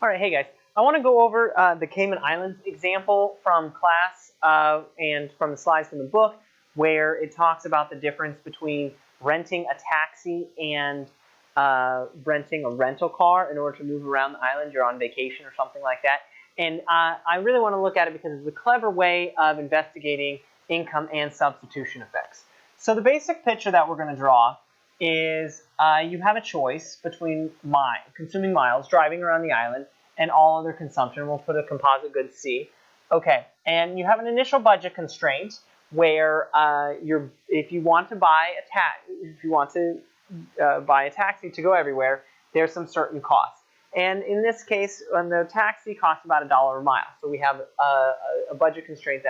All right, hey guys, I want to go over the Cayman Islands example from class and from the slides from the book, where it talks about the difference between renting a taxi and renting a rental car in order to move around the island. You're on vacation or something like that. And I really want to look at it because it's a clever way of investigating income and substitution effects. So the basic picture that we're going to draw is you have a choice between consuming miles, driving around the island, and all other consumption. We'll put a composite good C. Okay, and you have an initial budget constraint where if you want to buy a taxi to go everywhere, there's some certain costs. And in this case, the taxi costs about $1 a mile. So we have a budget constraint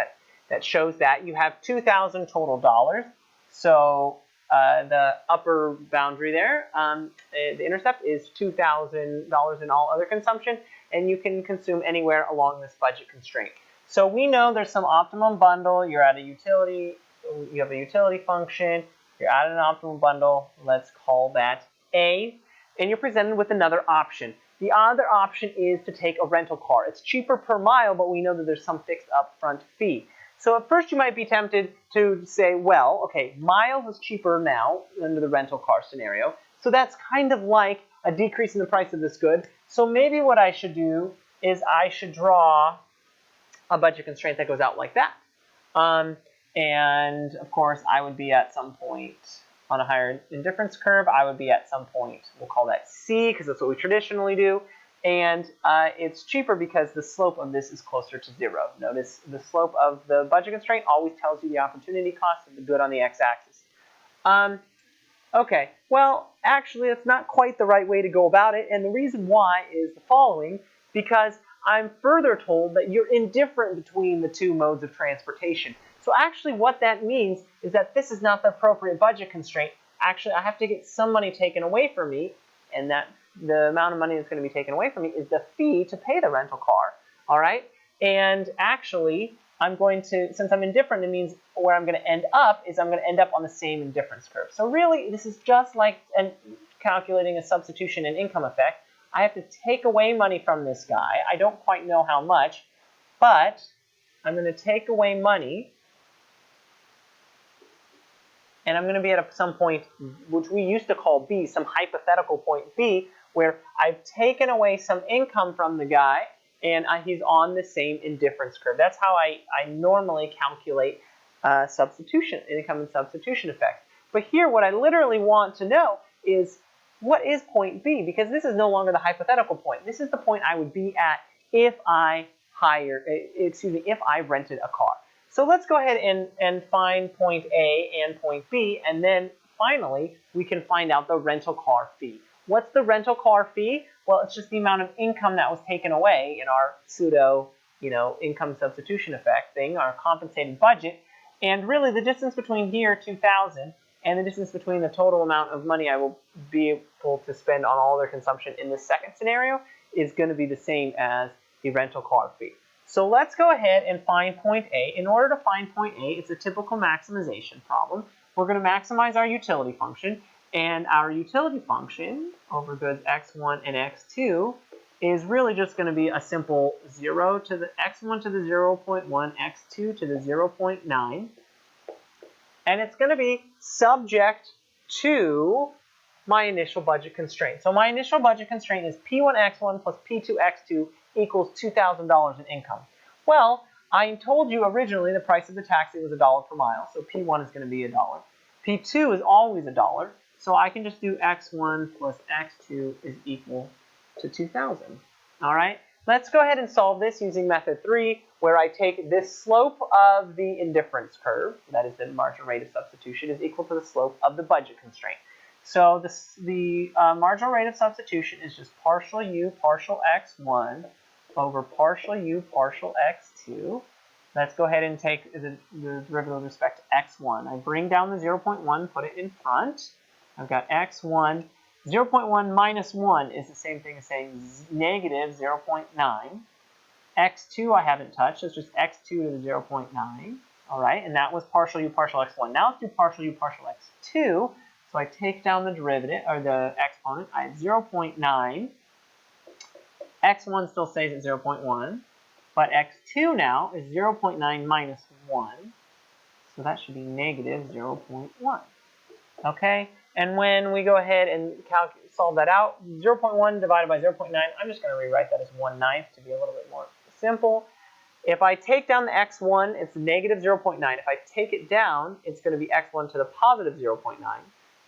that shows that. You have 2,000 total dollars. So the upper boundary there, the intercept is $2,000 in all other consumption, and you can consume anywhere along this budget constraint. So we know there's some optimum bundle. You're at a utility, you have a utility function, you're at an optimum bundle, let's call that A, and you're presented with another option. The other option is to take a rental car. It's cheaper per mile, but we know that there's some fixed upfront fee. So at first you might be tempted to say, well, okay, miles is cheaper now under the rental car scenario. So that's kind of like a decrease in the price of this good. So maybe what I should do is I should draw a budget constraint that goes out like that. And of course, I would be at some point on a higher indifference curve. I would be at some point, we'll call that C, because that's what we traditionally do. And it's cheaper because the slope of this is closer to 0. Notice the slope of the budget constraint always tells you the opportunity cost of the good on the x-axis. Okay, well, actually, that's not quite the right way to go about it. And the reason why is the following, because I'm further told that you're indifferent between the two modes of transportation. So actually what that means is that this is not the appropriate budget constraint. Actually, I have to get some money taken away from me, and that the amount of money that's going to be taken away from me is the fee to pay the rental car, all right? And actually, I'm going to, since I'm indifferent, it means where I'm going to end up is I'm going to end up on the same indifference curve. So really, this is just like calculating a substitution and income effect. I have to take away money from this guy. I don't quite know how much, but I'm going to take away money, and I'm going to be at some point, which we used to call B, some hypothetical point B, where I've taken away some income from the guy, and he's on the same indifference curve. That's how I normally calculate substitution, income and substitution effects. But here, what I literally want to know is, what is point B? Because this is no longer the hypothetical point. This is the point I would be at if I rented a car. So let's go ahead and find point A and point B, and then finally we can find out the rental car fee. What's the rental car fee? Well, it's just the amount of income that was taken away in our pseudo, income substitution effect thing, our compensated budget. And really the distance between here, 2,000, and the distance between the total amount of money I will be able to spend on all their consumption in this second scenario is going to be the same as the rental car fee. So let's go ahead and find point A. In order to find point A, it's a typical maximization problem. We're going to maximize our utility function, and our utility function over goods x1 and x2 is really just going to be a simple 0 to the x1 to the 0.1, x2 to the 0.9, and it's going to be subject to my initial budget constraint. So my initial budget constraint is P1x1 plus P2x2 equals $2,000 in income. Well, I told you originally the price of the taxi was $1 per mile, so P1 is going to be $1. P2 is always $1, so I can just do x1 plus x2 is equal to 2,000. All right, let's go ahead and solve this using method 3, where I take this slope of the indifference curve, that is the marginal rate of substitution, is equal to the slope of the budget constraint. So the marginal rate of substitution is just partial u partial x1 over partial u partial x2. Let's go ahead and take the derivative with respect to x1. I bring down the 0.1, put it in front. I've got x1. 0.1 minus 1 is the same thing as saying negative 0.9. x2 I haven't touched. It's just x2 to the 0.9. All right, and that was partial u partial x1. Now let's do partial u partial x2. So I take down the derivative, or the exponent. I have 0.9 x1 still stays at 0.1, but x2 now is 0.9 minus 1, so that should be negative 0.1. Okay, and when we go ahead and solve that out, 0.1 divided by 0.9, I'm just going to rewrite that as 1/9 to be a little bit more simple. If I take down the x1, it's negative 0.9. If I take it down, it's going to be x1 to the positive 0.9,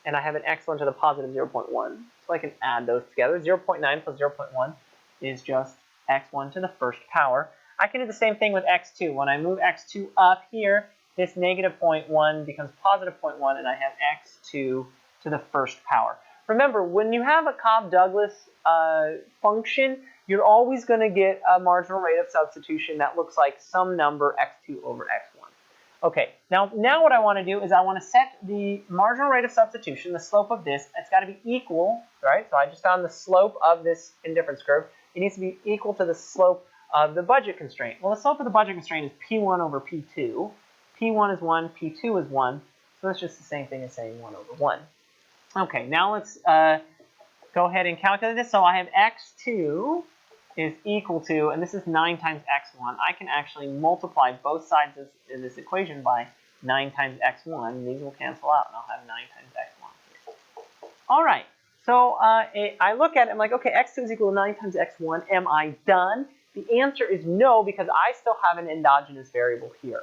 and I have an x1 to the positive 0.1, so I can add those together. 0.9 plus 0.1 is just x1 to the first power. I can do the same thing with x2. When I move x2 up here, this negative 0.1 becomes positive 0.1, and I have x2 to the first power. Remember, when you have a Cobb-Douglas function, you're always going to get a marginal rate of substitution that looks like some number x2 over x1. Okay, now what I want to do is I want to set the marginal rate of substitution, the slope of this, it's got to be equal, right? So I just found the slope of this indifference curve. It needs to be equal to the slope of the budget constraint. Well, the slope of the budget constraint is P1 over P2. P1 is 1, P2 is 1, so it's just the same thing as saying 1 over 1. Okay, now let's go ahead and calculate this. So I have x2 is equal to, and this is 9 times x1. I can actually multiply both sides of this equation by 9 times x1. These will cancel out, and I'll have 9 times x1 here. All right, so I look at it, I'm like, okay, x2 is equal to 9 times x1. Am I done? The answer is no, because I still have an endogenous variable here,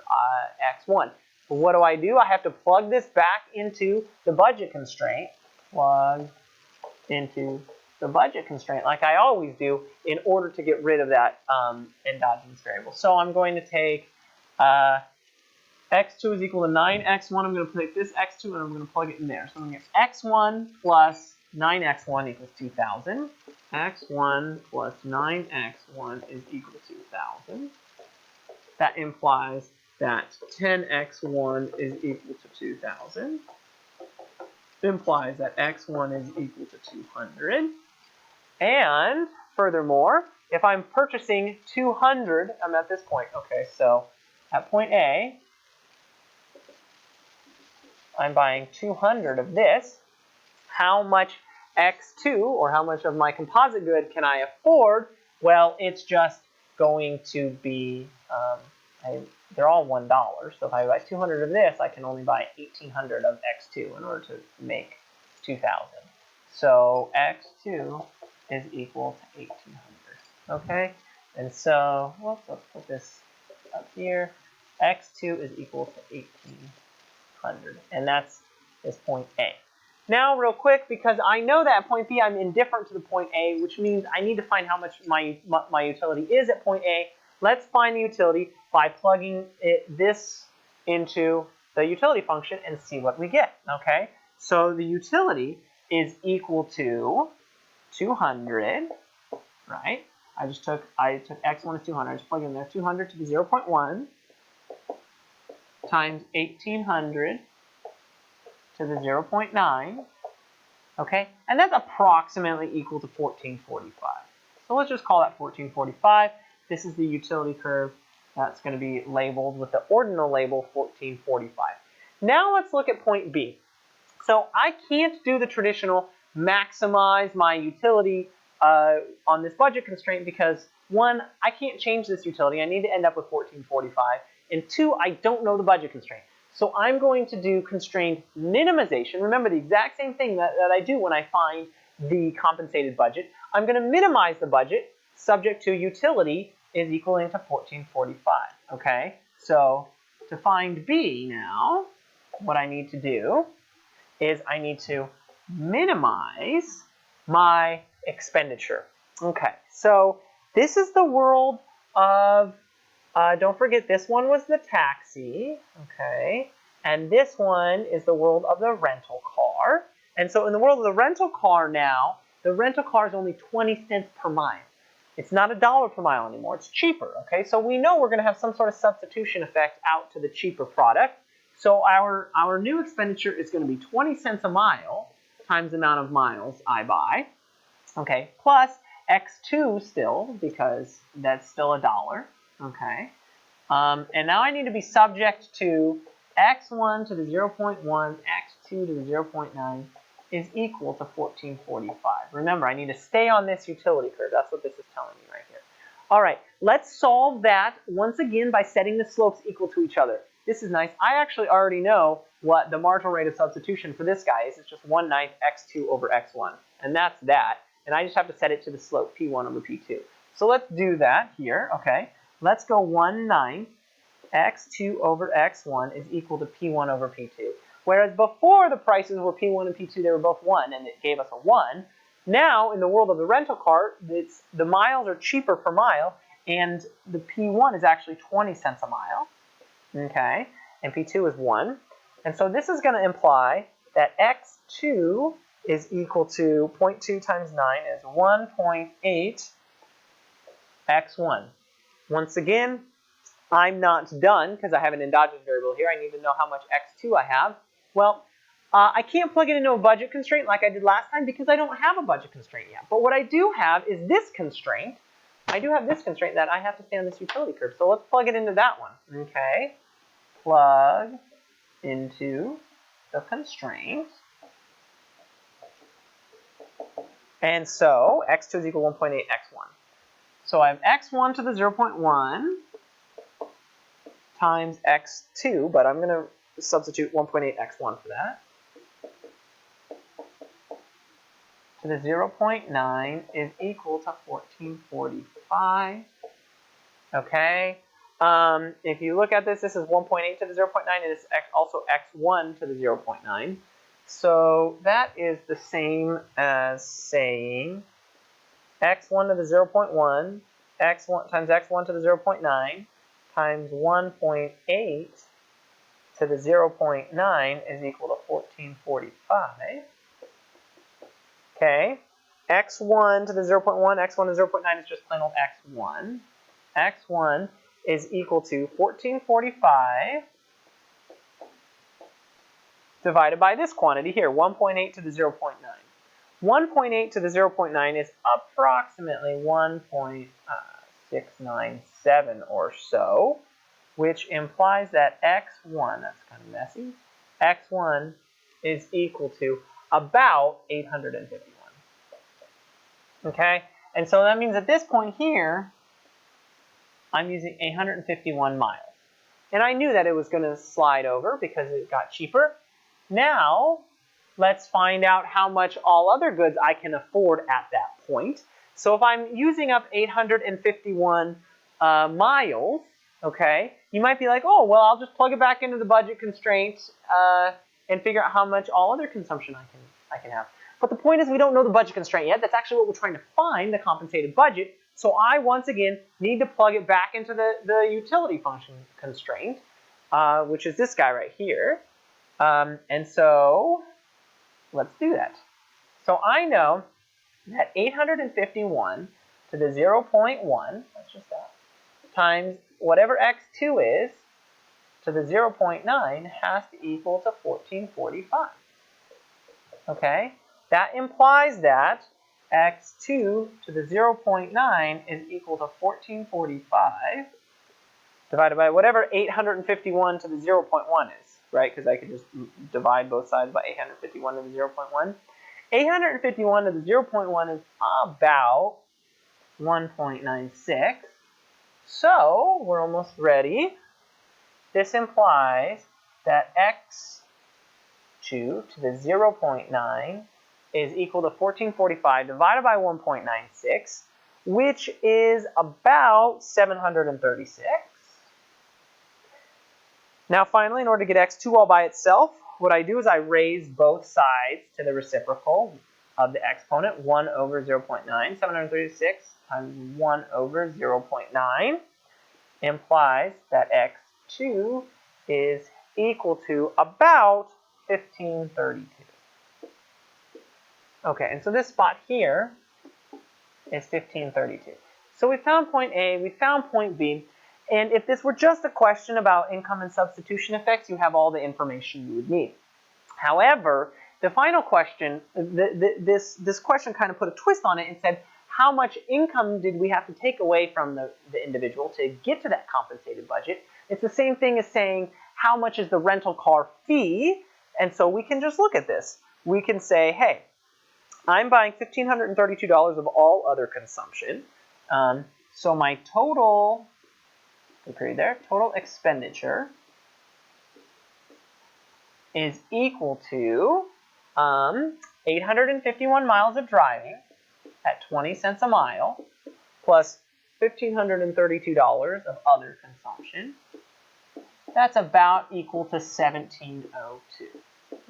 x1. But what do? I have to plug this back into the budget constraint. Plug into the budget constraint like I always do in order to get rid of that endogenous variable. So I'm going to take x2 is equal to 9x1. I'm going to take this x2 and I'm going to plug it in there. So I'm going to get x1 plus 9x1 equals 2,000. x1 plus 9x1 is equal to 2,000. That implies that 10x1 is equal to 2,000. Implies that x1 is equal to 200. And furthermore, if I'm purchasing 200, I'm at this point. Okay, so at point A, I'm buying 200 of this. How much x2, or how much of my composite good can I afford? Well, it's just going to be, they're all $1. So if I buy 200 of this, I can only buy 1,800 of x2 in order to make 2,000. So x2 is equal to 1,800. Okay? And so, let's put this up here. x2 is equal to 1,800. And that's this point A. Now, real quick, because I know that at point B I'm indifferent to the point A, which means I need to find how much my utility is at point A. Let's find the utility by plugging this into the utility function and see what we get. Okay, so the utility is equal to 200, right? I took x1 is 200. I just plug in there 200 to the 0.1 times 1,800 to the 0.9. Okay, and that's approximately equal to 1445. So let's just call that 1445. This is the utility curve that's going to be labeled with the ordinal label 1445. Now let's look at point B. So I can't do the traditional maximize my utility on this budget constraint because, one, I can't change this utility. I need to end up with 1445. And two, I don't know the budget constraint. So I'm going to do constraint minimization. Remember the exact same thing that I do when I find the compensated budget. I'm going to minimize the budget subject to utility is equaling to 1445. Okay, so to find B now, what I need to do is I need to minimize my expenditure. Okay, so this is the world of, don't forget this one was the taxi, okay, and this one is the world of the rental car. And so in the world of the rental car now, the rental car is only 20 cents per mile. It's not $1 per mile anymore, it's cheaper, okay? So we know we're gonna have some sort of substitution effect out to the cheaper product. So our new expenditure is gonna be 20 cents a mile times the amount of miles I buy, okay? Plus x2 still, because that's still $1, okay? And now I need to be subject to x1 to the 0.1, x2 to the 0.9, is equal to 1445. Remember, I need to stay on this utility curve. That's what this is telling me right here. All right, let's solve that once again by setting the slopes equal to each other. This is nice. I actually already know what the marginal rate of substitution for this guy is. It's just 1/9 x2 over x1. And that's that. And I just have to set it to the slope, p1 over p2. So let's do that here, okay? Let's go 1/9 x2 over x1 is equal to p1 over p2. Whereas before the prices were p1 and p2, they were both 1, and it gave us a 1. Now, in the world of the rental car, the miles are cheaper per mile, and the p1 is actually 20 cents a mile, okay? And p2 is 1. And so this is going to imply that x2 is equal to 0.2 times 9 is 1.8 x1. Once again, I'm not done because I have an endogenous variable here. I need to know how much x2 I have. Well, I can't plug it into a budget constraint like I did last time because I don't have a budget constraint yet. But what I do have is this constraint. I do have this constraint that I have to stay on this utility curve. So let's plug it into that one. Okay, plug into the constraint. And so x2 is equal to 1.8 x1. So I have x1 to the 0.1 times x2, but I'm going to substitute 1.8 x1 for that. To the 0.9 is equal to 1445. Okay. If you look at this, this is 1.8 to the 0.9, and it's also x1 to the 0.9. So that is the same as saying x1 to the 0.1, x1 times x1 to the 0.9 times 1.8 to the 0.9 is equal to 1445. Okay, x1 to the 0.1, x1 to the 0.9 is just plain old x1. x1 is equal to 1445 divided by this quantity here, 1.8 to the 0.9. 1.8 to the 0.9 is approximately 1.697 or so, which implies that x1, that's kind of messy, x1 is equal to about 851. Okay, and so that means at this point here, I'm using 851 miles. And I knew that it was going to slide over because it got cheaper. Now, let's find out how much all other goods I can afford at that point. So if I'm using up 851 miles, okay, you might be like, oh, well, I'll just plug it back into the budget constraints and figure out how much all other consumption I can have. But the point is we don't know the budget constraint yet. That's actually what we're trying to find, the compensated budget. So I, once again, need to plug it back into the utility function constraint, which is this guy right here. And so let's do that. So I know that 851 to the 0.1, that's just that, times whatever x2 is to the 0.9 has to equal to 1445. Okay? That implies that x2 to the 0.9 is equal to 1445 divided by whatever 851 to the 0.1 is, right? Because I could just divide both sides by 851 to the 0.1. 851 to the 0.1 is about 1.96. So we're almost ready. This implies that x2 to the 0.9 is equal to 1445 divided by 1.96, which is about 736. Now finally, in order to get x2 all by itself, what I do is I raise both sides to the reciprocal of the exponent, 1 over 0.9. 736 times 1 over 0.9 implies that x2 is equal to about 1532. Okay, and so this spot here is 1532. So we found point A, we found point B, and if this were just a question about income and substitution effects, you have all the information you would need. However, the final question, this question kind of put a twist on it and said, how much income did we have to take away from the individual to get to that compensated budget? It's the same thing as saying, how much is the rental car fee? And so we can just look at this. we can say, hey, I'm buying $1,532 of all other consumption. So my total, period there, total expenditure is equal to 851 miles of driving at 20 cents a mile plus $1,532 of other consumption. That's about equal to 1702.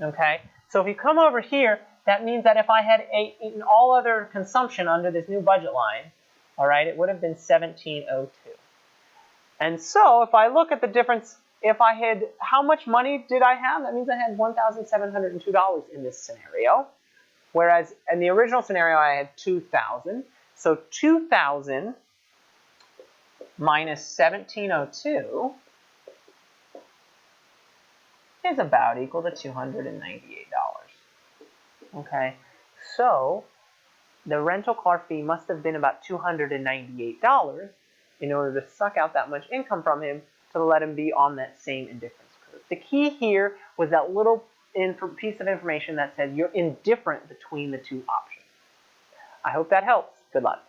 Okay, so if you come over here, that means that if I had eaten all other consumption under this new budget line, all right, it would have been 1702. And so if I look at the difference, if I had, how much money did I have? That means I had $1,702 in this scenario. Whereas in the original scenario, I had 2,000. So 2,000 minus 1702 is about equal to $298. Okay, so the rental car fee must have been about $298 in order to suck out that much income from him to let him be on that same indifference curve. The key here was that little piece of information that said you're indifferent between the two options. I hope that helps. Good luck.